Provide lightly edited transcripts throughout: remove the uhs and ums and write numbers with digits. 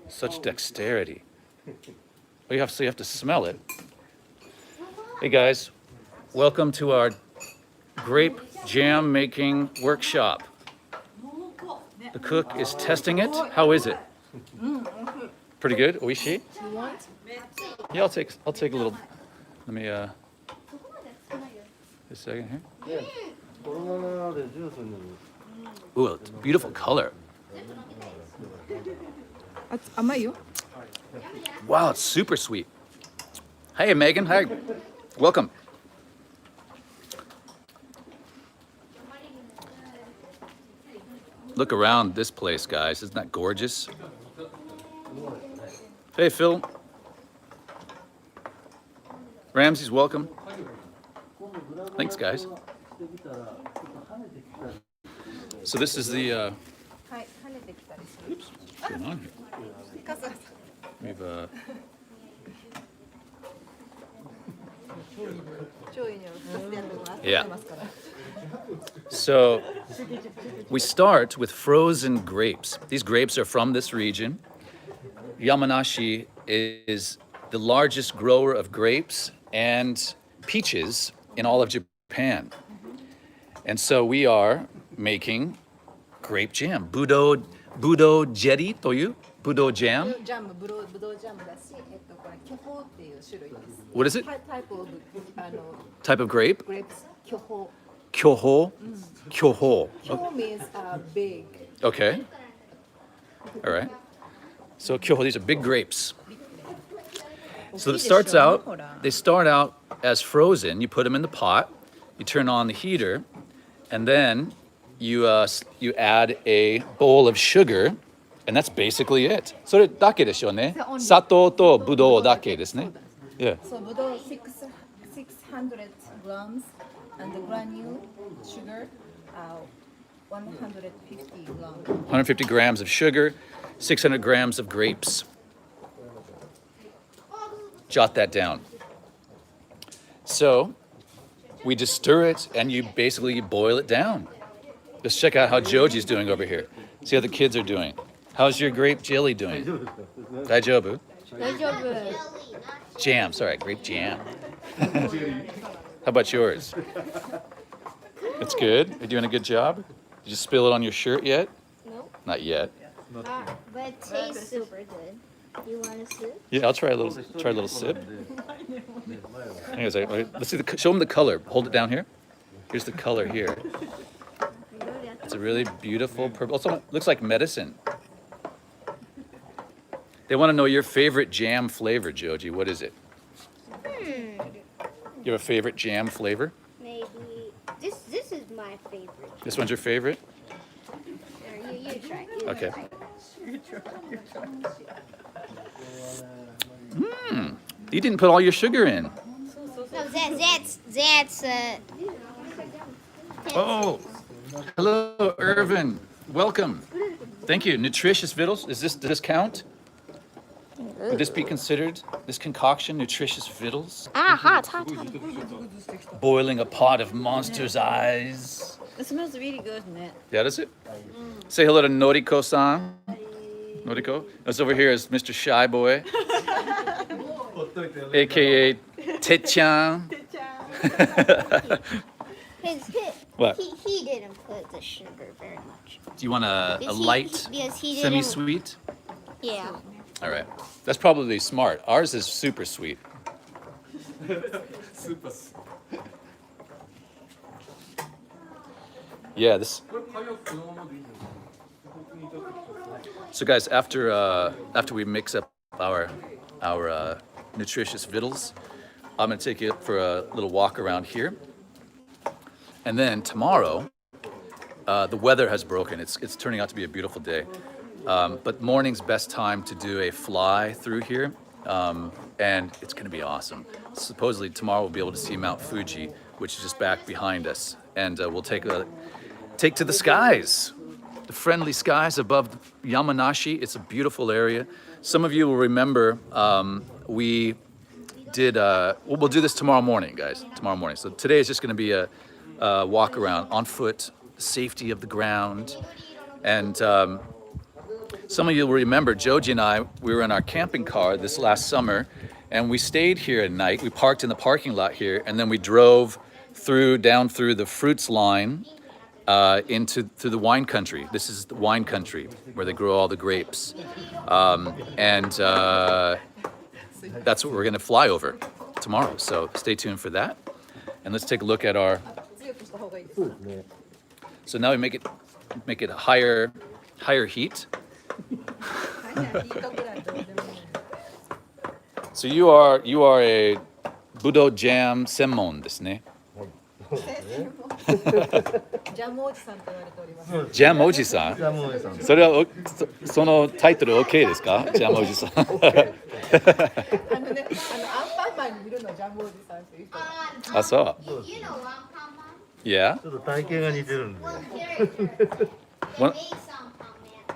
Such dexterity. Well, you have to smell it. Hey guys, welcome to our grape jam making workshop. The cook is testing it. How is it? Pretty good. Oishi? Yeah, I'll take a little. Let me just a second here. Ooh, it's a beautiful color. Wow, it's super sweet. Hey, Megan. Hi. Welcome. Look around this place, guys. Isn't that gorgeous? Hey, Phil. Ramsey's welcome. Thanks, guys. So this is the. Oops, what's going on here? We've yeah. So we start with frozen grapes. These grapes are from this region. Yamanashi is the largest grower of grapes and peaches in all of Japan. And so we are making grape jam. Budo jeri という Budo jam. What is it? Type of grape? Grapes. Kyoho. Kyoho. Kyoho. Kyoho means big. Okay. All right. So kyoho, these are big grapes. So it starts out, they start out as frozen. You put them in the pot, you turn on the heater, and then you add a bowl of sugar, and that's basically it. それだけでしょうね。砂糖とぶどうだけですね。Yeah. So budo 600 grams and the granule sugar 150 grams. 150 grams of sugar, 600 grams of grapes. Jot that down. So we just stir it and you basically boil it down. Just check out how Joji's doing over here. See how the kids are doing. How's your grape jelly doing? Daijobu? Jam, sorry, grape jam. How about yours? It's good? Are you doing a good job? Did you spill it on your shirt yet? No. Not yet. But it tastes super good. You want a sip? Yeah, I'll try a little sip. Anyways, let's see show them the color. Hold it down here. Here's the color here. It's a really beautiful purple. Also, looks like medicine. They want to know your favorite jam flavor, Joji. What is it? You have a favorite jam flavor? Maybe this is my favorite. This one's your favorite? You try. Okay. You didn't put all your sugar in. No, that's Oh, hello, Irvin. Welcome. Thank you. Nutritious victuals. Does this count? Would this be considered, this concoction, nutritious victuals? hot. Boiling a pot of monster's eyes. It smells really good. Yeah, does it? Say hello to Noriko-san. Noriko. This over here is Mr. Shy Boy, aka Te-chan. What? He didn't put the sugar very much. Do you want a light, Because he didn't. semi-sweet? Yeah. All right. That's probably smart. Ours is super sweet. Yeah, this. So guys, after we mix up our nutritious victuals, I'm gonna take you for a little walk around here. And then tomorrow, the weather has broken. It's turning out to be a beautiful day. But morning's best time to do a fly through here, and it's going to be awesome. Supposedly tomorrow we'll be able to see Mount Fuji, which is just back behind us, and we'll take to the skies, the friendly skies above Yamanashi. It's a beautiful area. Some of you will remember we did. We'll do this tomorrow morning, guys. Tomorrow morning. So today is just going to be a walk around on foot. safety of the ground. And some of you will remember Joji and I, we were in our camping car this last summer, and we stayed here at night. We parked in the parking lot here, and then we drove down through the fruits line through the wine country. This is the wine country where they grow all the grapes. And that's what we're gonna fly over tomorrow. So stay tuned for that. And let's take a look at our, so now we make it higher heat. So you are a Budo jam senmon ですね。ジャムおじさんと言われております。ジャムおじさん。それはそのタイトル OK ですか？ジャムおじさん。アンパンマンにいるのジャムおじさんっていう人。あ、そう。Yeah. ちょっと体型が似てるんで。What?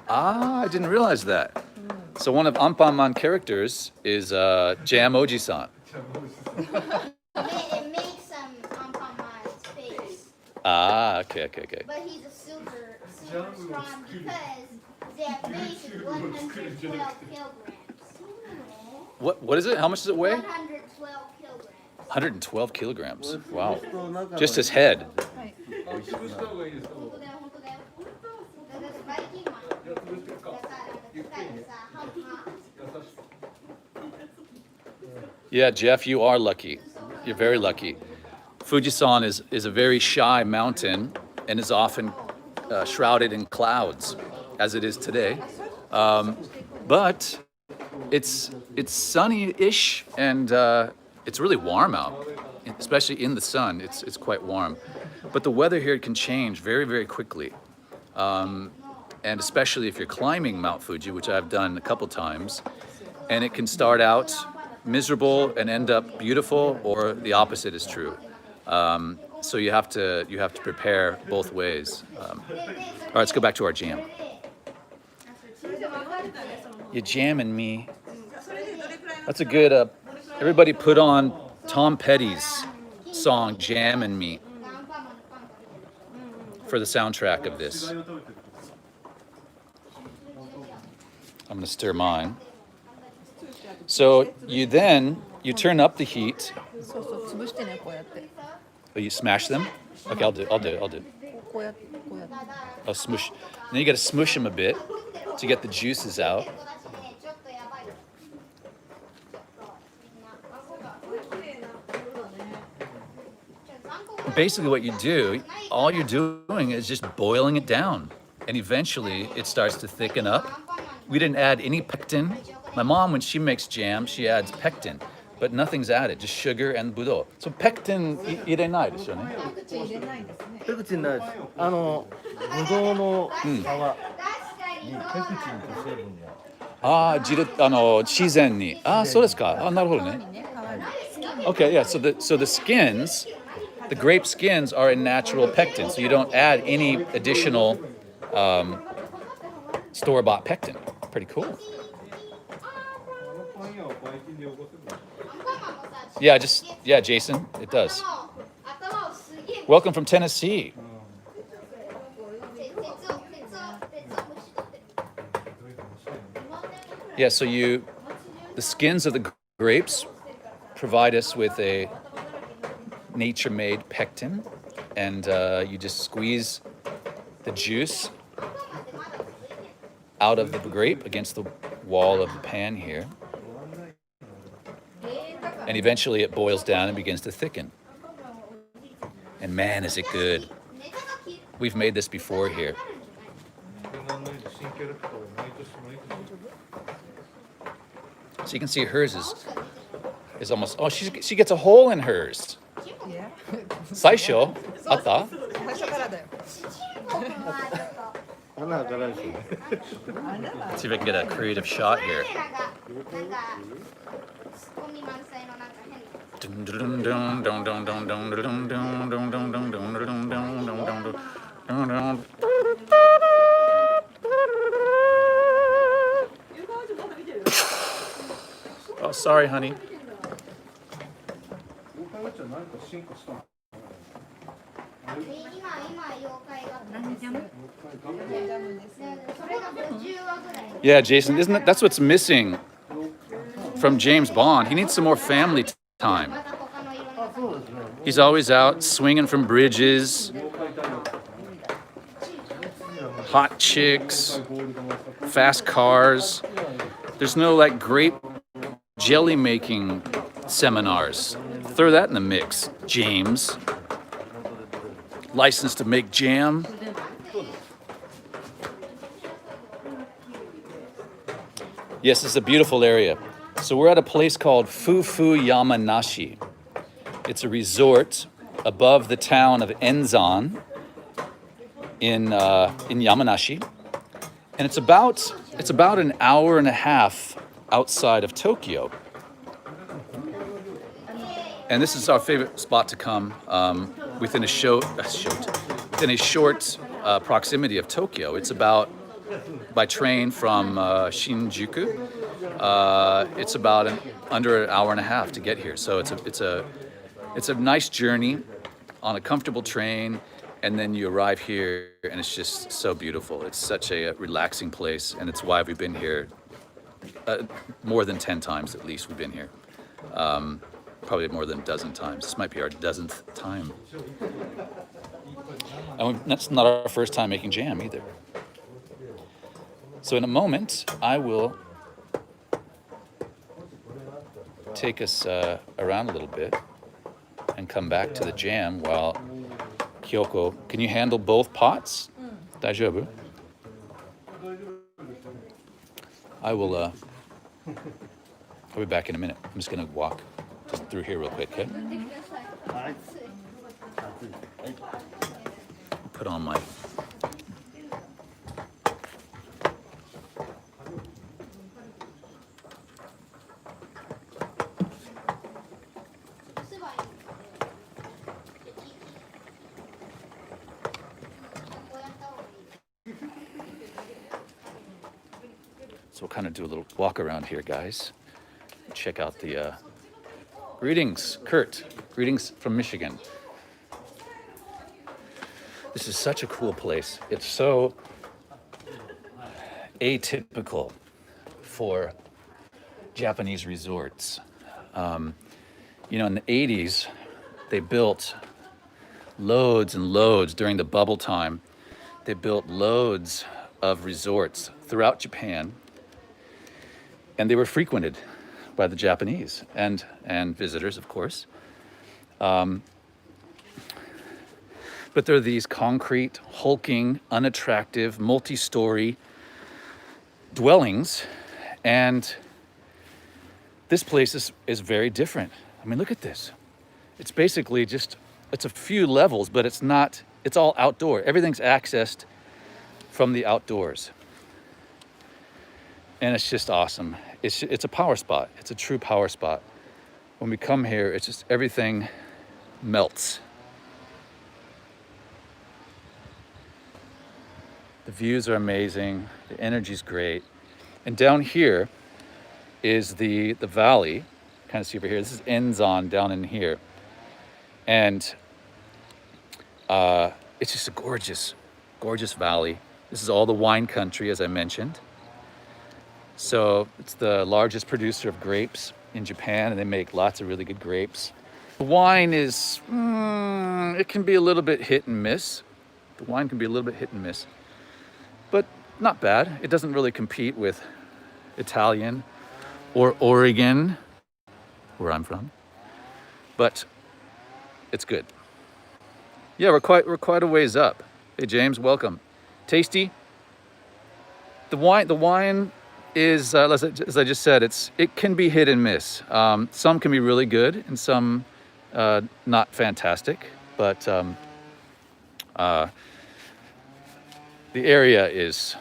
I didn't realize that. So one of Anpanman characters is Jam Oji-san. It makes Anpanman's face. Okay. But he's a super strong because their face is 112 kilograms. What is it? How much does it weigh? 112 kilograms. 112 kilograms. Wow. Just his head. 本当だよ、本当だよ。だからバイキンマン。だから機械でさ、ハンハン。Yeah, Jeff, you are lucky. You're very lucky. Fujisan is a very shy mountain and is often shrouded in clouds, as it is today. But it's sunny-ish and it's really warm out, especially in the sun. It's quite warm. But the weather here can change very, very quickly. And especially if you're climbing Mount Fuji, which I've done a couple times, and it can start out miserable and end up beautiful, or the opposite is true. So you have to prepare both ways. All right, let's go back to our jam. You jamming me. That's a good. Everybody put on Tom Petty's song "Jammin' Me" for the soundtrack of this. I'm gonna stir mine. So you turn up the heat. そうそう、潰してね、こうやって。 Oh, you smash them? Okay, I'll do it. こうやって。 I'll smoosh. Then you gotta smoosh them a bit to get the juices out. Basically what you do, all you're doing is just boiling it down. And eventually it starts to thicken up. We didn't add any pectin. My mom, when she makes jam, she adds pectin. But nothing's added, just sugar and budo. So pectin 入れないですよね。入れないですね。ペクチンないです。ぶどうの皮にペクチンと成分が。自然に。そうですか。なるほどね。Okay, yeah. So the skins, the grape skins are a natural pectin. So you don't add any additional store-bought pectin. Pretty cool. Yeah, Jason, it does. Welcome from Tennessee. Yeah, so the skins of the grapes provide us with a nature-made pectin, and you just squeeze the juice out of the grape against the wall of the pan here. And eventually it boils down and begins to thicken. And man, is it good. We've made this before here. So you can see hers is almost, she gets a hole in hers. Yeah. 最初あった？最初からだよ。穴開かないですよね。 Let's see if I can get a creative shot here. Oh, sorry, honey. Yeah, Jason, that's what's missing from James Bond? He needs some more family time. He's always out swinging from bridges, hot chicks, fast cars. There's no like grape jelly making seminars. Throw that in the mix, James. License to make jam. Yes, it's a beautiful area. So we're at a place called Fufu Yamanashi. It's a resort above the town of Enzan in Yamanashi, and it's about an hour and a half outside of Tokyo. And this is our favorite spot to come within a short proximity of Tokyo. It's about by train from Shinjuku. It's about under an hour and a half to get here. So it's a nice journey on a comfortable train, and then you arrive here, and it's just so beautiful. It's such a relaxing place, and it's why we've been here more than 10 times at least. We've been here. Probably more than a dozen times. This might be our dozenth time. And that's not our first time making jam either. So in a moment, I will take us around a little bit and come back to the jam while Kyoko, can you handle both pots? Daijoubu? I'll be back in a minute. I'm just gonna walk just through here real quick, okay? Put on my So we'll kind of do a little walk around here, guys. Check out the greetings, Kurt. Greetings from Michigan. This is such a cool place. It's so atypical for Japanese resorts. You know, in the 80s, they built loads and loads during the bubble time. They built loads of resorts throughout Japan, and they were frequented by the Japanese and visitors, of course. But there are these concrete, hulking, unattractive, multi-story dwellings, and this place is very different. I mean, look at this. It's basically it's a few levels, but it's all outdoor. Everything's accessed from the outdoors. And it's just awesome. It's a power spot. It's a true power spot. When we come here, it's just everything melts. The views are amazing. The energy's great. And down here is the valley. Kind of see over here. This is Enzan down in here. And it's just a gorgeous, gorgeous valley. This is all the wine country, as I mentioned. So it's the largest producer of grapes in Japan, and they make lots of really good grapes. The wine is, it can be a little bit hit and miss. The wine can be a little bit hit and miss, but not bad. It doesn't really compete with Italian or Oregon, where I'm from, but it's good. Yeah, we're quite a ways up. Hey James, welcome. Tasty. The wine is, as I just said, it can be hit and miss. Some can be really good and some not fantastic, but the area is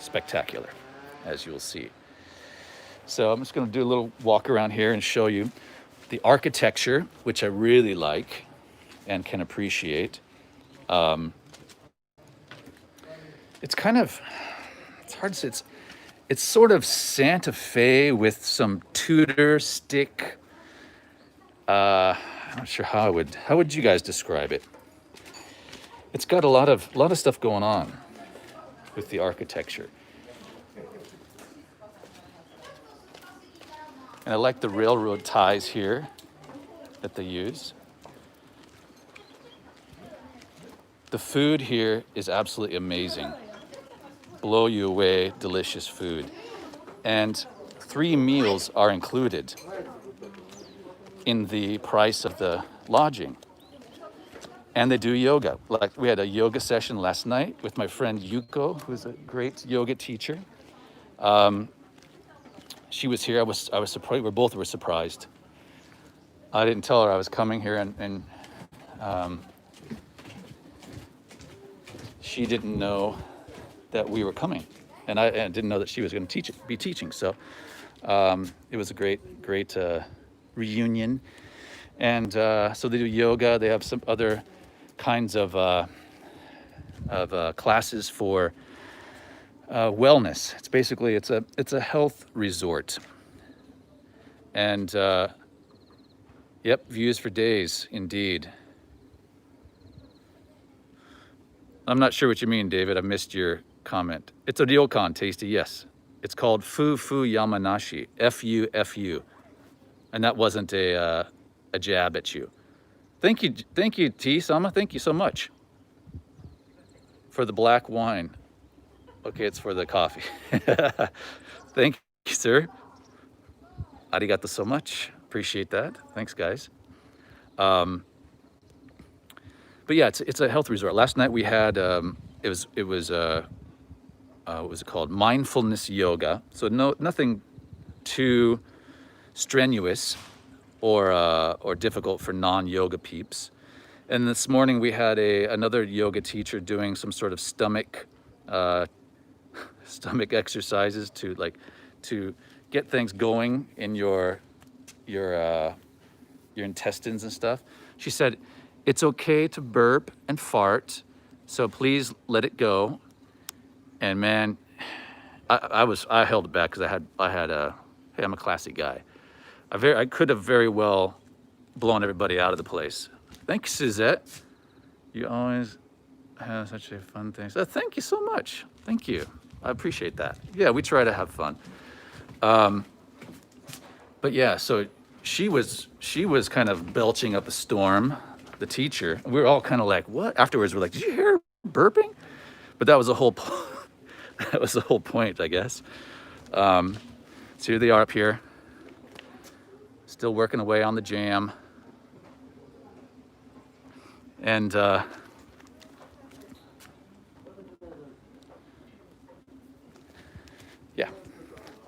spectacular, as you'll see. So I'm just going to do a little walk around here and show you the architecture, which I really like and can appreciate. It's hard to say. It's sort of Santa Fe with some Tudor stick. I'm not sure how would you guys describe it? it's got a lot of stuff going on with the architecture. And I like the railroad ties here that they use. The food here is absolutely amazing. Blow you away, delicious food. And 3 meals are included in the price of the lodging. And they do yoga. Like we had a yoga session last night with my friend Yuko, who's a great yoga teacher. She was here. I was surprised. We both were surprised. I didn't tell her I was coming here, and she didn't know that we were coming, and I didn't know that she was going to be teaching. So it was a great reunion. And so they do yoga. They have some other kinds of classes for wellness. It's basically it's a health resort, and yep, views for days indeed. I'm not sure what you mean, David. I missed your comment. It's a ryokan, tasty. Yes, it's called Fufu Yamanashi. F-U-F-U, and that wasn't a jab at you. Thank you, T Sama. Thank you so much for the black wine. Okay, it's for the coffee. Thank you, sir. Arigato so much. Appreciate that. Thanks, guys. But yeah, it's a health resort. Last night we had it was what was it called? Mindfulness yoga. So nothing too strenuous or difficult for non-yoga peeps. And this morning we had another yoga teacher doing some sort of stomach exercises to get things going in your intestines and stuff. She said, it's okay to burp and fart, so please let it go. And man, I held it back because hey, I'm a classy guy. I could have very well blown everybody out of the place. Thank you, Suzette. You always have such a fun thing. So thank you so much. Thank you. I appreciate that. Yeah, we try to have fun. But yeah, so she was kind of belching up a storm, the teacher. We were all kind of like, what? Afterwards, we're like, did you hear her burping? But that was the whole that was the whole point, I guess. So here they are up here, still working away on the jam. And yeah,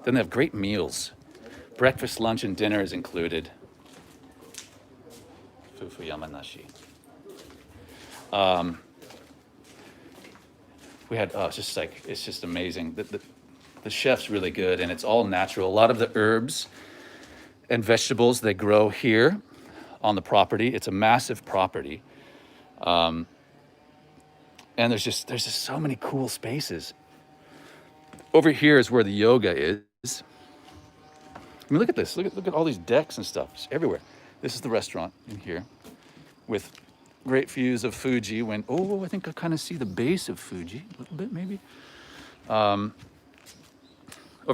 then they have great meals. Breakfast, lunch, and dinner is included. Fufu Yamanashi. We had it's just amazing. The chef's really good, and it's all natural. A lot of the herbs and vegetables they grow here on the property. It's a massive property, and there's just so many cool spaces. Over here is where the yoga is. I mean, look at this. Look at all these decks and stuff. It's everywhere. This is the restaurant in here with great views of Fuji. I think I kind of see the base of Fuji a little bit, maybe. Over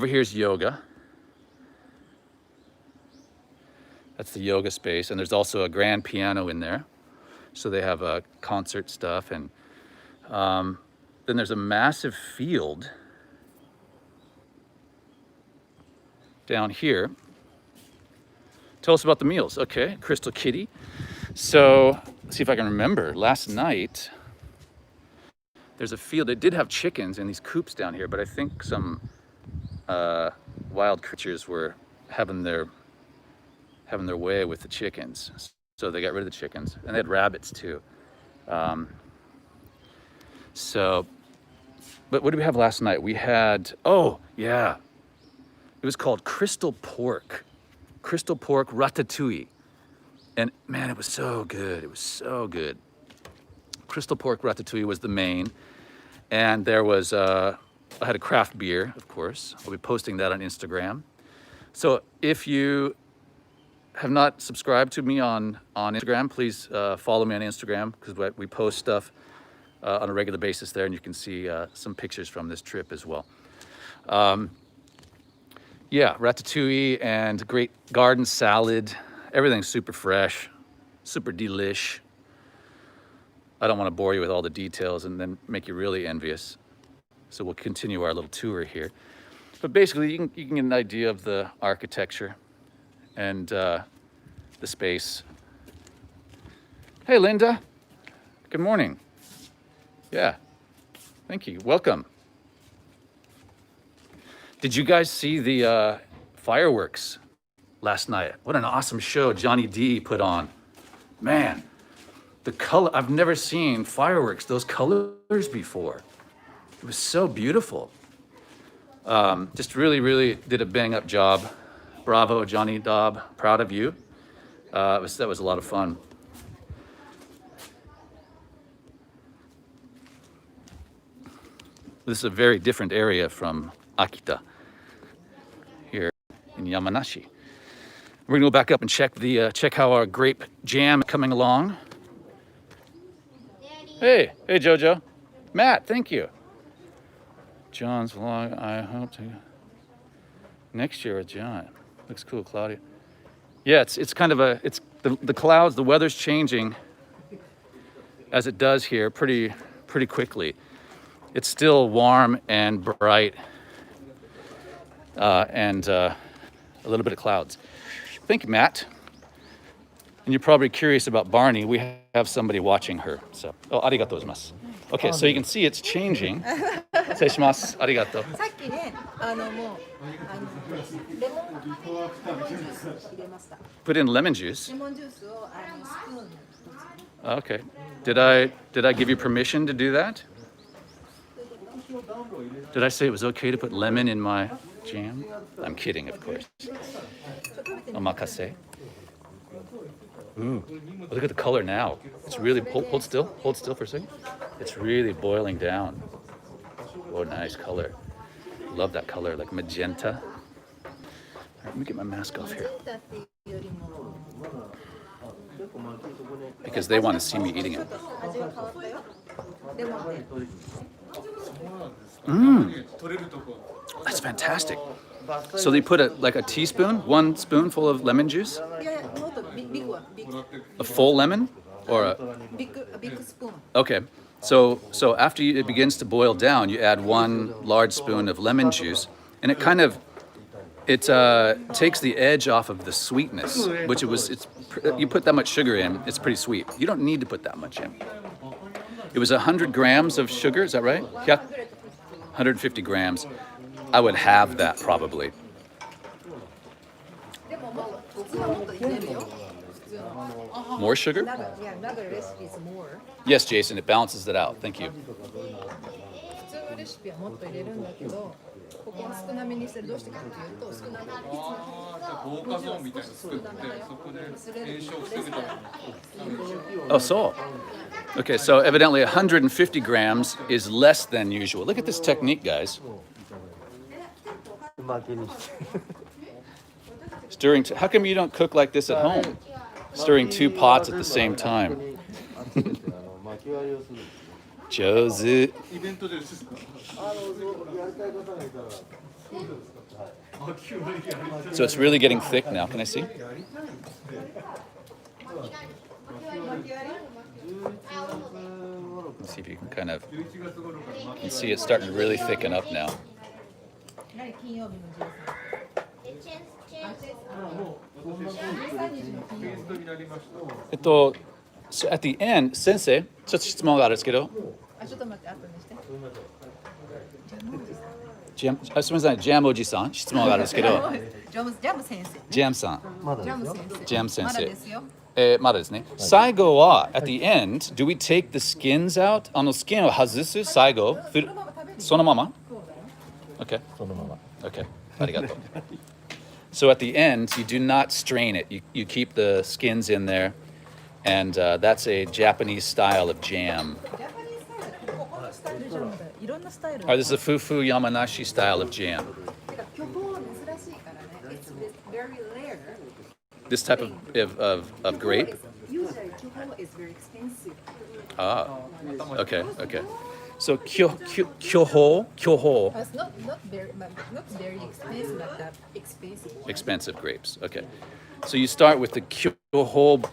here's yoga. That's the yoga space. And there's also a grand piano in there. So they have concert stuff. And then there's a massive field down here. Tell us about the meals. Okay, Crystal Kitty. So let's see if I can remember. Last night, there's a field. They did have chickens in these coops down here, but I think some wild creatures were having their way with the chickens. So they got rid of the chickens, and they had rabbits too. But what did we have last night? We had, it was called Crystal Pork Ratatouille. And man, it was so good. It was so good. Crystal Pork Ratatouille was the main. And there was, I had a craft beer, of course. I'll be posting that on Instagram. So if you have not subscribed to me on Instagram, please follow me on Instagram because we post stuff on a regular basis there, and you can see some pictures from this trip as well. Yeah, ratatouille and great garden salad. Everything's super fresh, super delish. I don't want to bore you with all the details and then make you really envious. So we'll continue our little tour here. But basically, you can get an idea of the architecture and the space. Hey, Linda. Good morning. Yeah, thank you. Welcome. Did you guys see the fireworks last night? What an awesome show Johnny D put on. Man, the color, I've never seen fireworks, those colors before. It was so beautiful. Just really, really did a bang up job. Bravo, Johnny Dobb, proud of you. That was a lot of fun. This is a very different area from Akita here in Yamanashi. We're gonna go back up and check how our grape jam is coming along. Hey Jojo. Matt, thank you. John's vlog, I hope to next year with John. Looks cool, Claudia. Yeah, it's kind of it's the clouds, the weather's changing as it does here pretty quickly. It's still warm and bright and a little bit of clouds. Thank you, Matt. And you're probably curious about Barney. We have somebody watching her. So, arigatou gozaimasu. Okay, so you can see it's changing. 失礼します。ありがとう。さっきね、もうレモンジュース入れました。Put in lemon juice. レモンジュースをスプーンに。Okay. Did I give you permission to do that? Did I say it was okay to put lemon in my jam? I'm kidding, of course. Omakase. Ooh, look at the color now. It's really, hold still for a second. It's really boiling down. Oh, nice color. Love that color, like magenta. All right, let me get my mask off here. Because they want to see me eating it. That's fantastic. So they put a teaspoon, 1 spoonful of lemon juice? A full lemon? Or a big spoon. Okay. So after it begins to boil down, you add 1 large spoon of lemon juice, and it kind of takes the edge off of the sweetness, which you put that much sugar in, it's pretty sweet. You don't need to put that much in. It was 100 grams of sugar, is that right? Yeah. 150 grams. I would have that probably. More sugar? Yeah, another recipe is more. Yes, Jason, it balances it out. Thank you. 普通のレシピはもっと入れるんだけど、ここは少なめにしてる。どうしてかというと、少なめ。防火ゾーンみたいなの作ってそこで燃焼防ぐために Oh, so. Okay, so evidently 150 grams is less than usual. Look at this technique, guys. How come you don't cook like this at home? Stirring 2 pots at the same time. 上手. イベントでですか So it's really getting thick now. Can I see? Let's see if you can kind of. You can see it's starting to really thicken up now. So at the end, sensei, ちょっと質問があるんですけど。ちょっと待って、後にして。すみません、ジャムおじさん、質問があるんですけど。ジャム先生。ジャムさん。ジャム先生。ジャム先生。まだですよ。まだですね。最後は、at the end, do we take the skins out? スキンを外す最後。そのまま Okay. そのまま。 Okay. ありがとう。So at the end, you do not strain it. You keep the skins in there. And that's a Japanese style of jam. This is a Fufu Yamanashi style of jam. This type of grape? Kyoho is very expensive. Ah, okay, okay. So kyoho, It's not very expensive, but expensive. expensive grapes. Okay. So you start with the kyoho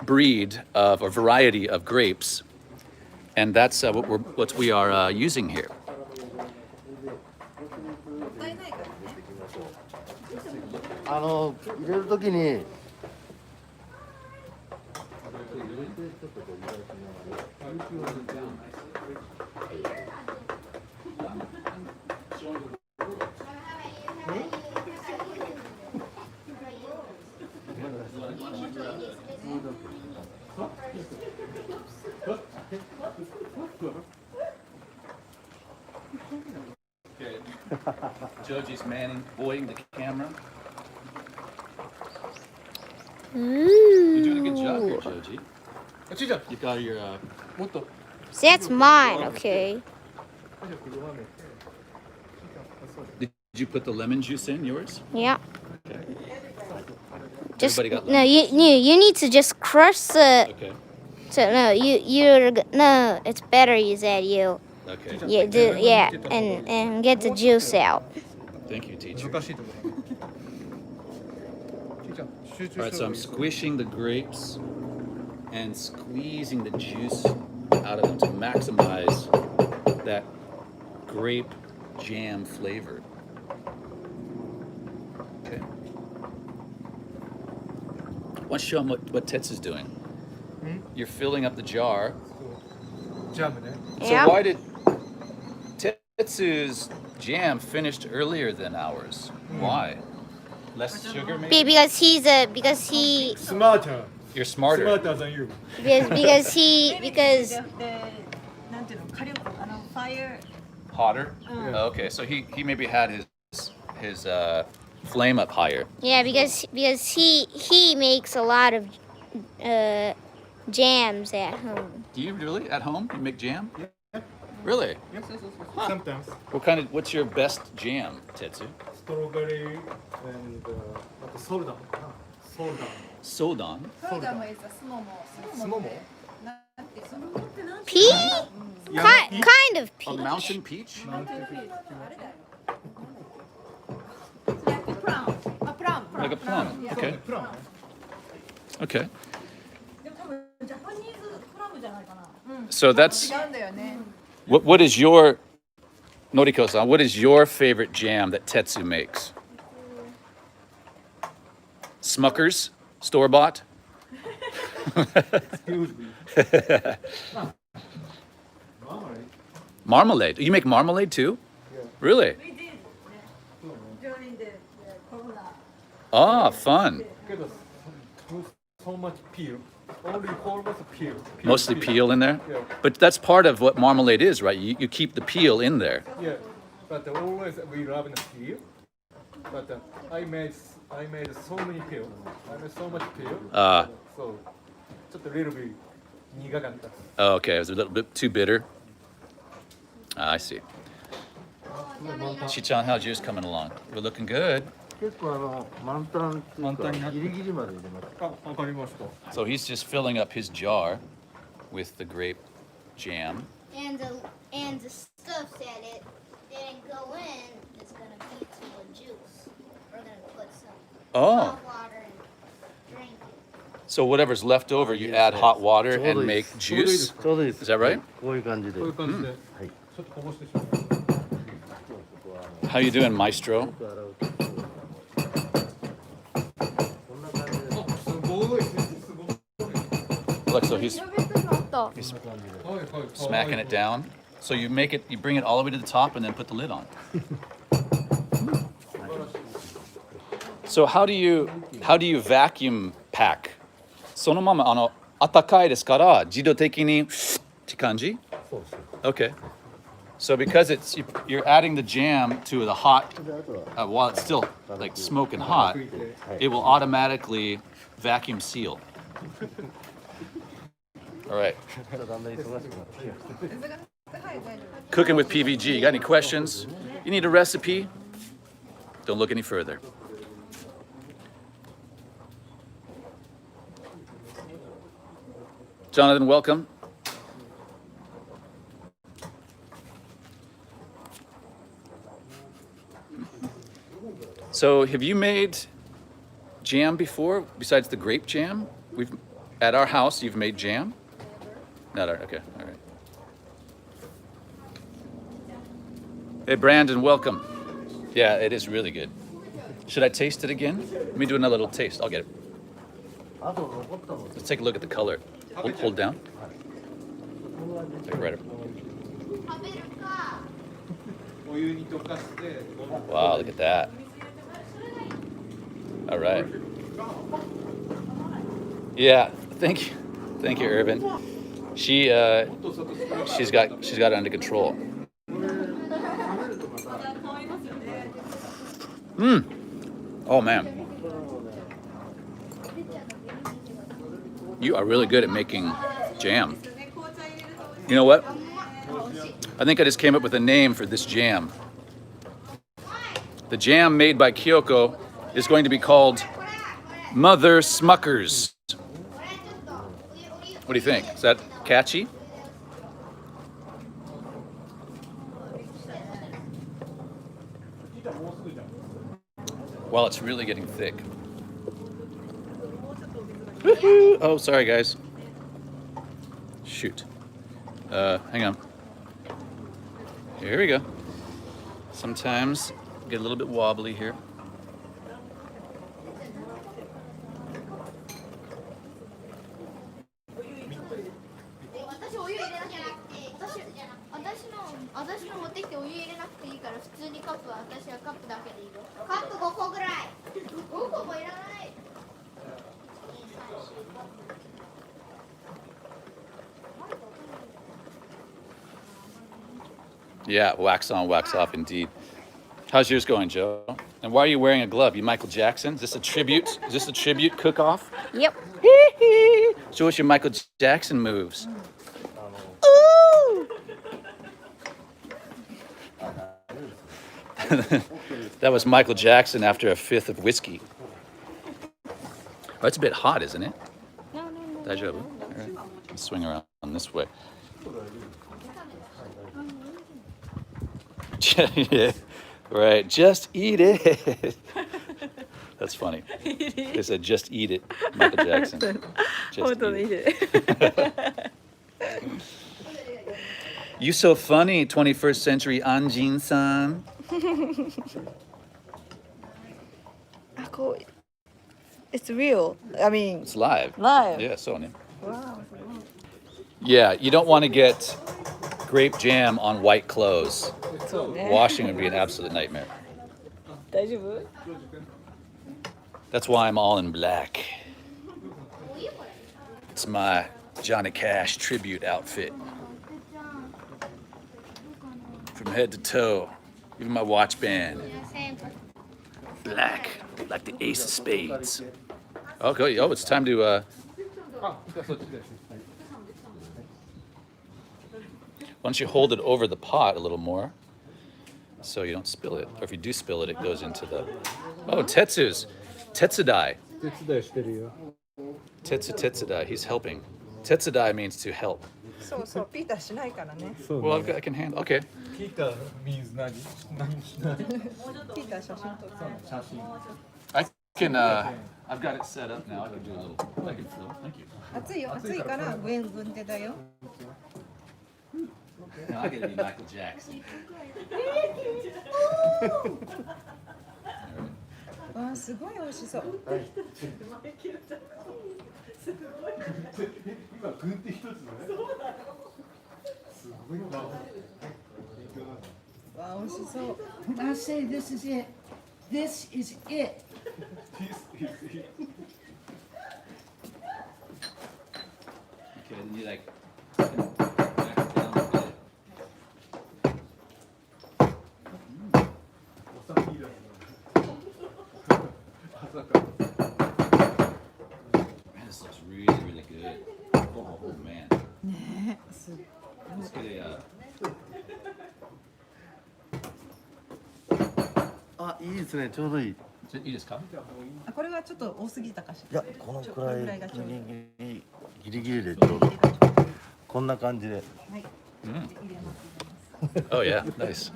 breed of or variety of grapes, and that's what we are using here. もったいないからね。入れるときに Okay. Joji's buoying the camera. You're doing a good job here, Joji. あちいちゃん You got your もっと That's mine, okay. Did you put the lemon juice in yours? Yeah. Okay. Just Everybody got no, lemon. you need to just crush the. Okay. So no, no. It's better you said you. Okay. And get the juice out. Thank you, teacher. 難しいところちいちゃん集中 All right, し so た I'm 方がいい squishing the grapes and squeezing the juice out of them to maximize that grape jam flavor. Okay. Why don't you show them what Tetsu's doing? You're filling up the jar. ジャムね So Yeah. why did Tetsu's jam finished earlier than ours? Why? Less sugar, maybe? Because he スマーター You're スマ smarter. ーター than you because なんていうの火力ファイヤー Hotter? Okay, so he maybe had his flame up higher. yeah because he makes a lot of jams at home. Do you really at home? You make jam? Really? Sometimes What's your best jam, Tetsu? ストロベリー and あとソルダンかなソルダン Sodan. ソーダもいいさ、スモモ。スモモなんていうの Pea? Kind of A pea. mountain peach? あれだよ。プラム。あ、プラム。 Like a plum. Okay. プランね Okay. でも多分ジャパニーズプラムじゃないかな。 So that's 違うんだよね。 what is your Noriko-san, what is your favorite jam that Tetsu makes? Smucker's? Store bought? Excuse me Marmalade. You make marmalade too? Really? We did during the corona. Ah, fun. けど so much peel only almost peel Mostly peel in there? Yeah. But that's part of what marmalade is, right? You keep the peel in there. Yeah, but always we love the peel. But I made so many peel. I made so much peel. So ちょっと little bit 苦かった。 Oh, okay, it was a little bit too bitter. I see. Shi-chan, how's yours coming along? We're looking good. 結構満タンっていうかギリギリまで入れます。あ、わかりました。 So he's just filling up his jar with the grape jam. And the stuff that it didn't go in is gonna be to a juice. We're gonna put some Oh, hot water and drink it. so whatever's left over, you add hot water and make ちょうどいいです juice? ちょうどいいです Is that right? こういう感じで。こういう感じで、はい。ちょっとこぼしてしまう。 How you doing, Maestro? こんな感じで。あ、すごい、すごい。 Look, so he's はいはいはい。 smacking it down. So you bring it all the way to the top and then put the lid on. So how do you vacuum pack? そのまま暖かいですから自動的にって感じ? Okay. So because you're adding the jam to the hot であとは while it's still like smoking hot, it will automatically vacuum seal. All right. だんだん忙しくなってきました。 Cooking with PVG. You got any questions? You need a recipe? Don't look any further. Jonathan, welcome. So, have you made jam before besides the grape jam? We've at our house. You've made jam. Not our. Okay. All right. Hey, Brandon, welcome. Yeah, it is really good. Should I taste it again? Let me do another little taste. I'll get it. Let's take a look at the color. Hold down. Take it right up. Wow, look at that. All right. Yeah, thank you, Irvin. She's got it under control. Oh man. You are really good at making jam. You know what? I think I just came up with a name for this jam. The jam made by Kyoko is going to be called Mother Smuckers. What do you think? Is that catchy? Well, it's really getting thick. Woo-hoo. Oh, sorry, guys. Shoot. Hang on. Here we go. Sometimes get a little bit wobbly here. Yeah, wax on, wax off, indeed. How's yours going, Joe? And why are you wearing a glove? You Michael Jackson? Is this a tribute? Is this a tribute cook-off? Yep. Show us your Michael Jackson moves. Ooh! That was Michael Jackson after a fifth of whiskey. Oh, it's a bit hot, isn't it? No. Daijoubu. All right. Let's swing around this way. Yeah, right, just eat it. That's funny. They said, just eat it, Michael Jackson. Just eat it. You so funny, 21st century Anjin-san. It's real. I mean, It's live. live. Yeah, so neat. Wow. Yeah, you don't want to get grape jam on white clothes. Washing would be an absolute nightmare. 大丈夫? That's why I'm all in black. It's my Johnny Cash tribute outfit. From head to toe, even my watch band. Black, like the ace of spades. Okay, oh, it's time to, why don't you hold it over the pot a little more so you don't spill it. Or if you do spill it, it goes into the... Oh, Tetsu's. Tetsudai. Tetsudai. He's helping. Tetsudai means to help. そうそう、ピーターしないからね。 Well, I can handle... Okay. Kita means 何 ピーター写真撮る。 写真 I can, I've got it set up now. I can do a little... I can fill. Thank you. 暑いよ、暑いから軍手だよ。 Now I gotta be Michael Jackson. わあ、すごい美味しそう。今軍手一つのねすごいなわあ、美味しそう。 I say this is it. This is it. Okay, then you like... back it down a bit. お酒いらず朝から Man, this looks really, really good. Oh, man. ねえ、す Let's get a, あ、いいですね、ちょうどいい。いいですか？あ、これはちょっと多すぎたかしいやら。、このくこのぐららいいがちょうどいい。ギリギリギリギリでちょうどこんな感じで。Oh yeah, nice.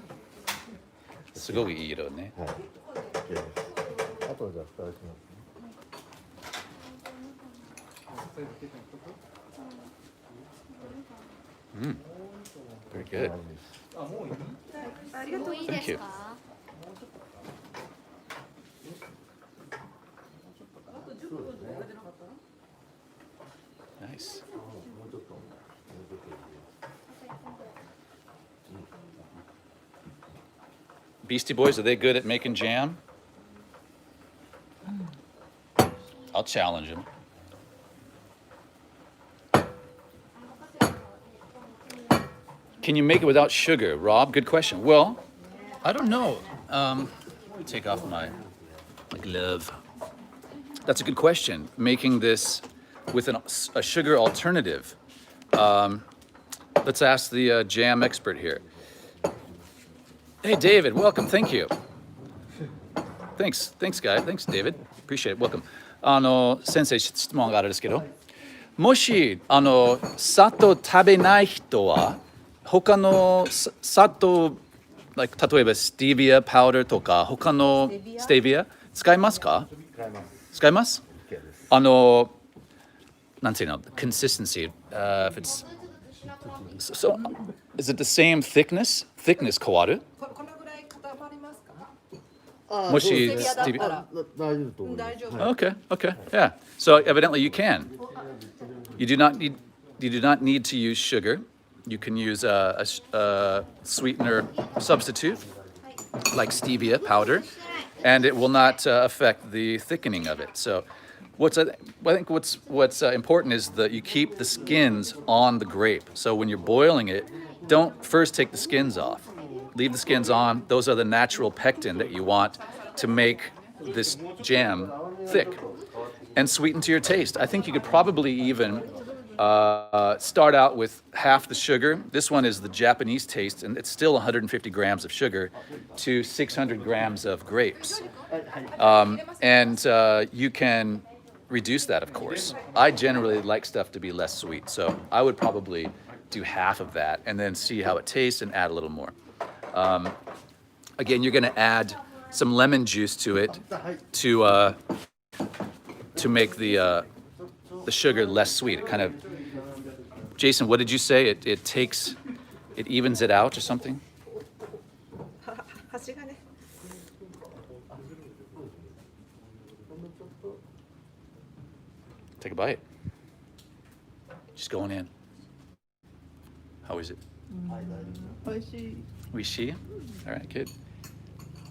すごくいい色ね。はい。OK です。あとじゃあ蓋しますね。Very good. もういいですか？ Nice. Beastie Boys, are they good at making jam? I'll challenge them. Can you make it without sugar? Rob, good question. Well, I don't know. Let me take off my glove. That's a good question. Making this with a sugar alternative. Let's ask the jam expert here. Hey, David, welcome. Thank you. Thanks, guy. Thanks, David. Appreciate it. Welcome. 先生、質問があるんですけど、もし砂糖食べない人は他の砂糖、like 例えばスティビアパウダーとか他のステビア使いますか？使います？なんていうの consistency. If it's so, is it the same thickness? Thickness 変わる？このぐらい固まりますか？もしステビアだったら大丈夫と思います。大丈夫。Okay, yeah. So evidently you can. You do not need to use sugar. You can use a sweetener substitute like stevia powder, and it will not affect the thickening of it. So I think what's important is that you keep the skins on the grape. So when you're boiling it, don't first take the skins off. Leave the skins on. Those are the natural pectin that you want to make this jam thick and sweeten to your taste. I think you could probably even start out with half the sugar. This one is the Japanese taste, and it's still 150 grams of sugar to 600 grams of grapes. And you can reduce that, of course. I generally like stuff to be less sweet, so I would probably do half of that and then see how it tastes and add a little more. Again, you're going to add some lemon juice to it to make the sugar less sweet. It kind of, Jason, what did you say? It evens it out or something? 端がね。 Take a bite. Just going in. How is it? Oishii. All right, good.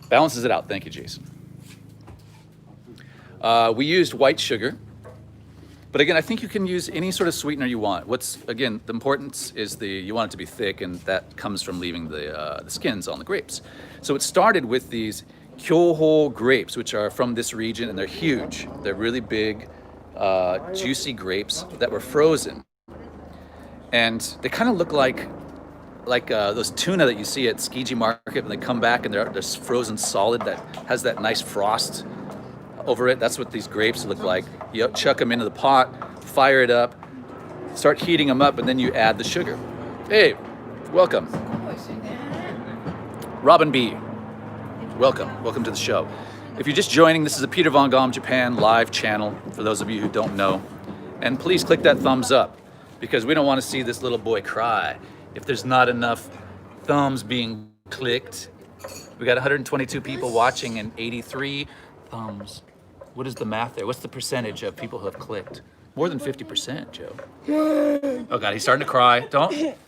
Balances it out. Thank you, Jason. We used white sugar. But again, I think you can use any sort of sweetener you want. The importance is you want it to be thick, and that comes from leaving the skins on the grapes. So it started with these Kyoho grapes, which are from this region, and they're huge. They're really big, juicy grapes that were frozen. And they kind of look like those tuna that you see at Tsukiji Market when they come back and they're frozen solid that has that nice frost over it. That's what these grapes look like. You chuck them into the pot, fire it up, start heating them up, and then you add the sugar. Hey, welcome. Robin B. Welcome to the show. If you're just joining, this is a Peter Von Gomm Japan live channel for those of you who don't know. And please click that thumbs up because we don't want to see this little boy cry if there's not enough thumbs being clicked. We got 122 people watching and 83 thumbs. What is the math there? What's the percentage of people who have clicked? More than 50%, Joe. Oh God, he's starting to cry.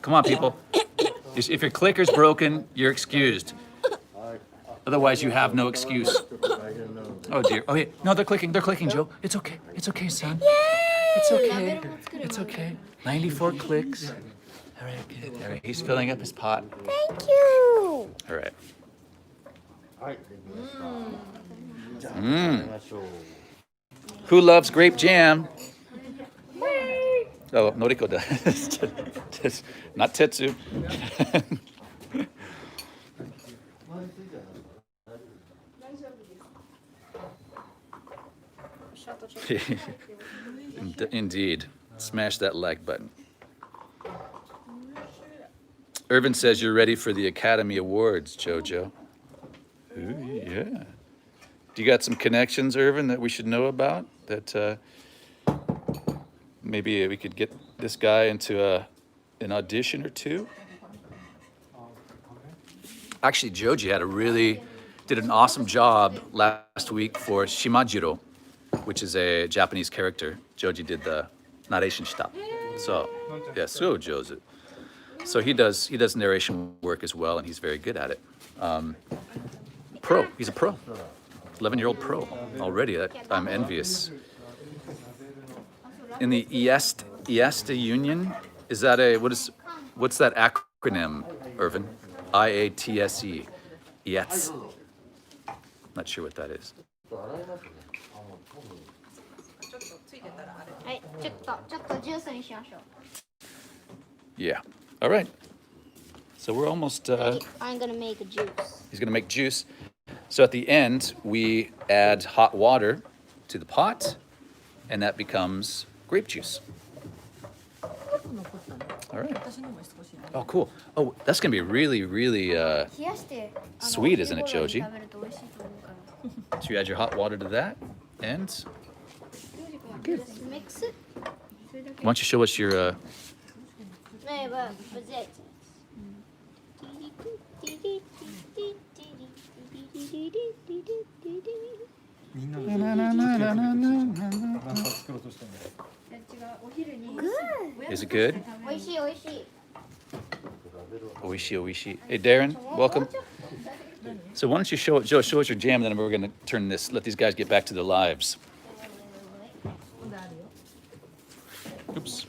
Come on, people. If your clicker's broken, you're excused. Otherwise, you have no excuse. Oh dear. Oh yeah. No, they're clicking, Joe. It's okay, son. It's okay. 94 clicks. All right, good. All right, he's filling up his pot. Thank you. All right. はい、できました。じゃあ、食べましょう。 Who loves grape jam? Oh, Noriko does. Not Tetsu. Indeed. Smash that like button. Irvin says you're ready for the Academy Awards, Jojo. Ooh, yeah. Do you got some connections, Irvin, that we should know about? That maybe we could get this guy into an audition or two? Actually, Joji did an awesome job last week for Shimajiro, which is a Japanese character. Joji did the narration shita. So, yeah, so Joji. So he does narration work as well, and he's very good at it. Pro, he's a pro. 11-year-old pro already. I'm envious. In the IASTA Union, is that what's that acronym, Irvin? IATSE. IATS. Not sure what that is. はい、ちょっとジュースにしましょう。 Yeah. All right. So we're almost. I'm gonna make a juice. He's gonna make juice. So at the end, we add hot water to the pot, and that becomes grape juice. All right. Oh, cool. Oh, that's gonna be really, really. 冷やして、Sweet, isn't it, Joji? 食べると美味しいと思うから。 So you add your hot water to that, and Mix it. why don't you show us your? No, but it. Is it good? 美味しい美味しい。 Oishi, oishi. Hey, Darren, welcome. So why don't you show us your jam, then we're gonna let these guys get back to their lives. Oops.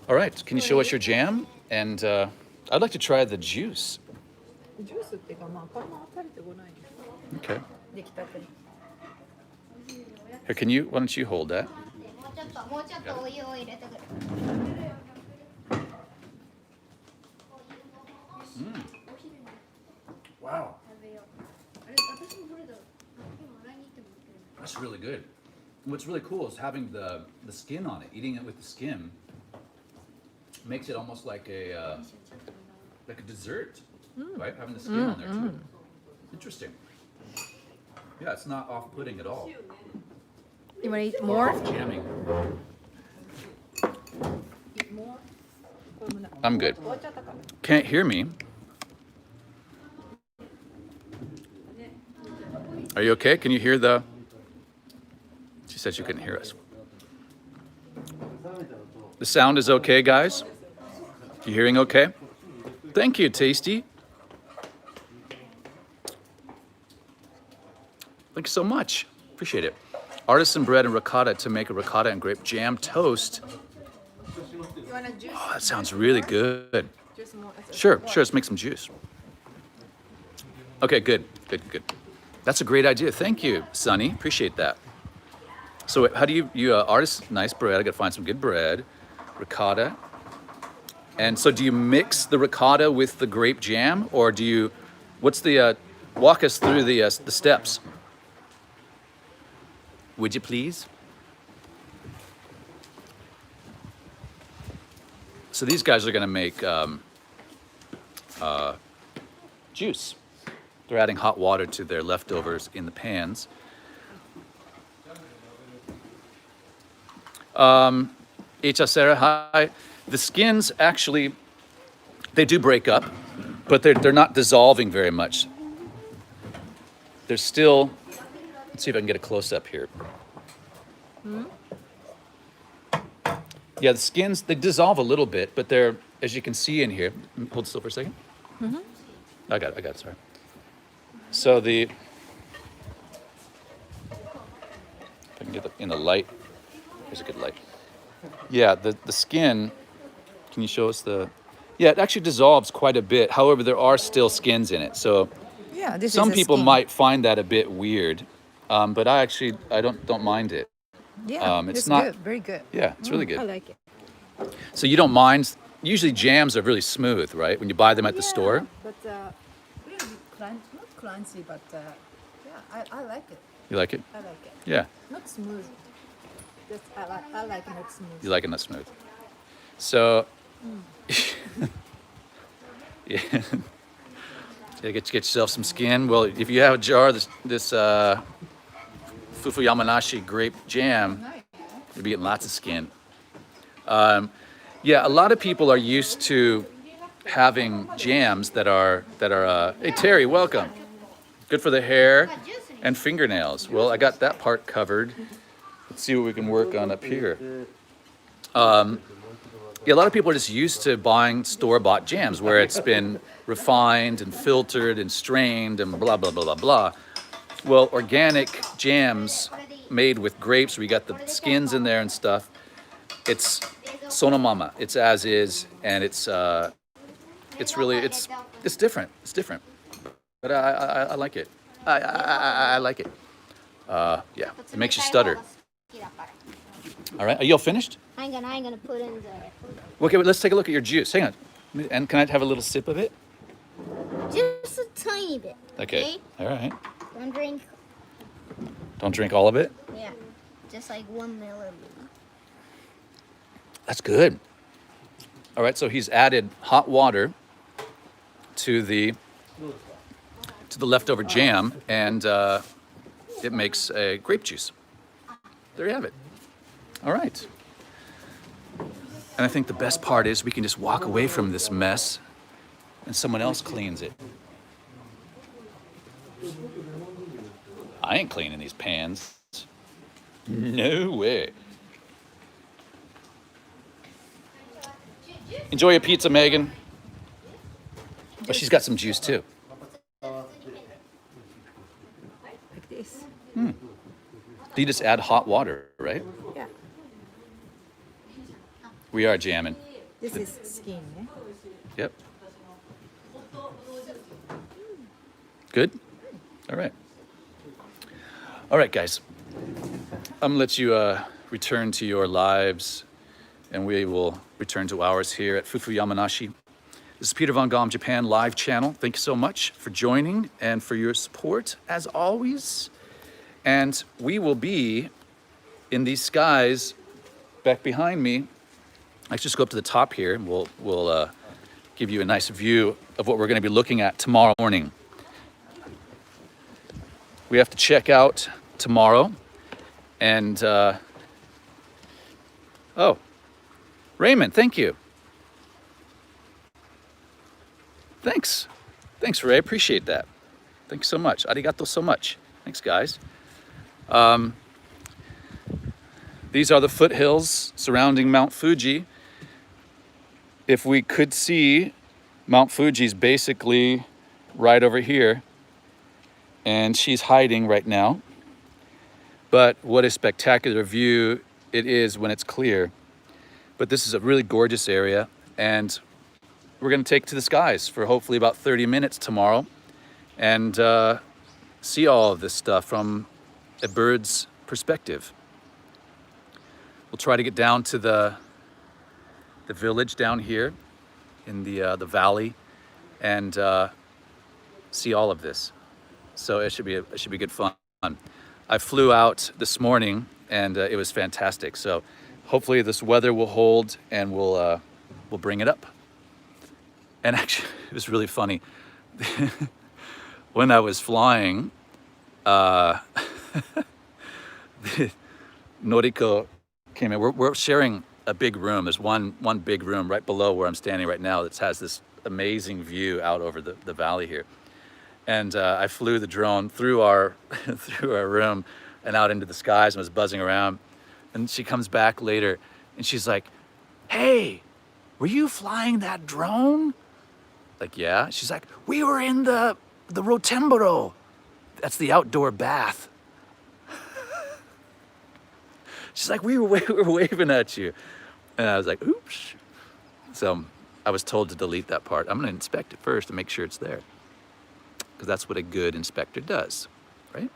All right, can you show us your jam? And I'd like to try the juice. ジュースっていうかまあこのまま食べてごらんよ。 Okay. 出来たて。 Here, why don't you hold that? もうちょっとお湯を入れてくる。 Wow. That's really good. What's really cool is having the skin on it. Eating it with the skin makes it almost like a dessert, right? Having the skin on there too. Interesting. Yeah, it's not off-putting at all. You want to eat more? Jamming. I'm good. Can't hear me. Are you okay? Can you hear the? She said she couldn't hear us. The sound is okay, guys? You hearing okay? Thank you, Tasty. Thanks so much. Appreciate it. Artisan bread and ricotta to make a ricotta and grape jam toast. You want a juice? Oh, that sounds really good. Juice more. Sure, let's make some juice. Okay, good. That's a great idea. Thank you, Sonny. Appreciate that. So how do you artist, nice bread. I gotta find some good bread, ricotta. And so do you mix the ricotta with the grape jam, or do you, walk us through the steps. Would you please? So these guys are gonna make juice. They're adding hot water to their leftovers in the pans. Ichasera, hi. The skins actually, they do break up, but they're not dissolving very much. They're still, let's see if I can get a close-up here. Yeah, the skins, they dissolve a little bit, but they're, as you can see in here, hold still for a second. I got it, sorry. So if I can get in the light, here's a good light. Yeah, the skin, can you show us yeah, it actually dissolves quite a bit. However, there are still skins in it. So Yeah, this some is a people skin. might find that a bit weird, but I don't mind it. Yeah, it's it's not- good. Very good. Yeah, it's really good. I like it. So you don't mind, usually jams are really smooth, right? When you buy them at the store. But really not crunchy, but yeah, I like it. You like it? I like it. Yeah. Not smooth. I like it smooth. You like it not smooth. So, yeah. Yeah, get yourself some skin. Well, if you have a jar of this Fufu Yamanashi grape jam, you'll be getting lots of skin. Yeah, a lot of people are used to having jams that are hey Terry, welcome. Good for the hair and fingernails. Well, I got that part covered. Let's see what we can work on up here. Yeah, a lot of people are just used to buying store-bought jams where it's been refined and filtered and strained and blah, blah, blah, blah, blah. Well, organic jams made with grapes, we got the skins in there and stuff. It's sonomama. It's as is, and it's really, it's different. It's different. But I like it. I like it. Yeah, it makes you stutter. All right, are you all finished? I ain't gonna put in the Okay, but let's take a look at your juice. Hang on. And can I have a little sip of it? just a tiny bit. Okay. All right. Don't drink. Don't drink all of it. Yeah, just like 1 milliliter. That's good. All right, so he's added hot water to the leftover jam, and it makes a grape juice. There you have it. All right. And I think the best part is we can just walk away from this mess and someone else cleans it. I ain't cleaning these pans. No way. Enjoy your pizza, Megan. Oh, she's got some juice too. Like this. You just add hot water, right? Yeah. We are jamming. This is skin, eh? Yep. Good? All right. All right, guys. I'm going to let you return to your lives, and we will return to ours here at Fufu Yamanashi. This is Peter Von Gomm, Japan Live Channel. Thank you so much for joining and for your support, as always. And we will be in these skies back behind me. Let's just go up to the top here, and we'll give you a nice view of what we're going to be looking at tomorrow morning. We have to check out tomorrow, and oh, Raymond, thank you. Thanks, Ray. Appreciate that. Thanks so much. Arigato so much. Thanks, guys. These are the foothills surrounding Mount Fuji. If we could see, Mount Fuji's basically right over here, and she's hiding right now. But what a spectacular view it is when it's clear. But this is a really gorgeous area, and we're going to take to the skies for hopefully about 30 minutes tomorrow and see all of this stuff from a bird's perspective. We'll try to get down to the village down here in the valley and see all of this. So it should be good fun. I flew out this morning and it was fantastic. So hopefully this weather will hold and we'll bring it up. And actually, it was really funny. When I was flying, Noriko came in. We're sharing a big room. There's one big room right below where I'm standing right now that has this amazing view out over the valley here. And I flew the drone through our room and out into the skies and was buzzing around. And she comes back later and she's like, "Hey, were you flying that drone?" Like, yeah. She's like, "We were in the Rotemboro." That's the outdoor bath. She's like, we were waving at you. And I was like, oops. So I was told to delete that part. I'm going to inspect it first to make sure it's there. Because that's what a good inspector does, right?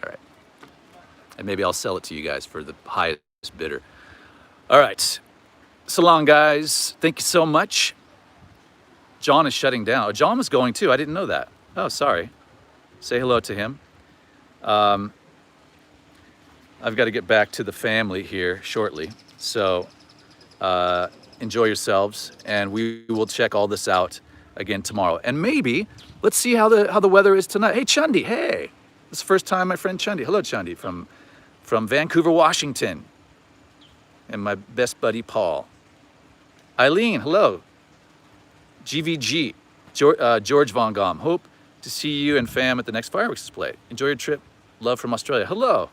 All right. And maybe I'll sell it to you guys for the highest bidder. All right. So long, guys. Thank you so much. John is shutting down. Oh, John was going too. I didn't know that. Oh, sorry. Say hello to him. I've got to get back to the family here shortly. So enjoy yourselves, and we will check all this out again tomorrow. And maybe let's see how the weather is tonight. Hey, Chundi, hey. This is the first time my friend Chundi. Hello, Chundi, from Vancouver, Washington. And my best buddy, Paul. Eileen, hello. GVG, George Von Gomm. Hope to see you and fam at the next fireworks display. Enjoy your trip. Love from Australia. Hello.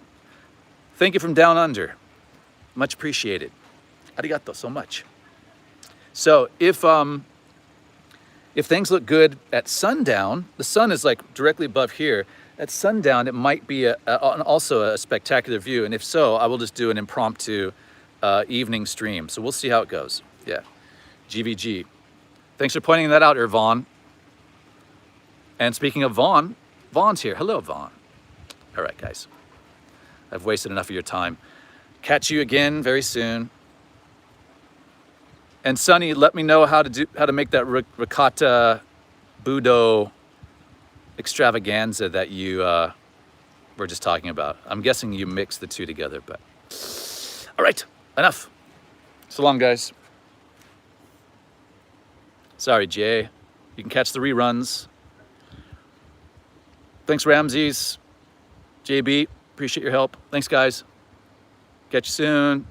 Thank you from down under. Much appreciated. Arigato so much. So if things look good at sundown, the sun is like directly above here. At sundown, it might be also a spectacular view. And if so, I will just do an impromptu evening stream. So we'll see how it goes. Yeah. GVG. Thanks for pointing that out, Irvon. And speaking of Vaughn, Vaughn's here. Hello, Vaughn. All right, guys. I've wasted enough of your time. Catch you again very soon. And Sonny, let me know how to make that ricotta budo extravaganza that you were just talking about. I'm guessing you mix the two together, but all right, enough. So long, guys. Sorry, Jay. You can catch the reruns. Thanks, Ramses. JB, appreciate your help. Thanks, guys. Catch you soon.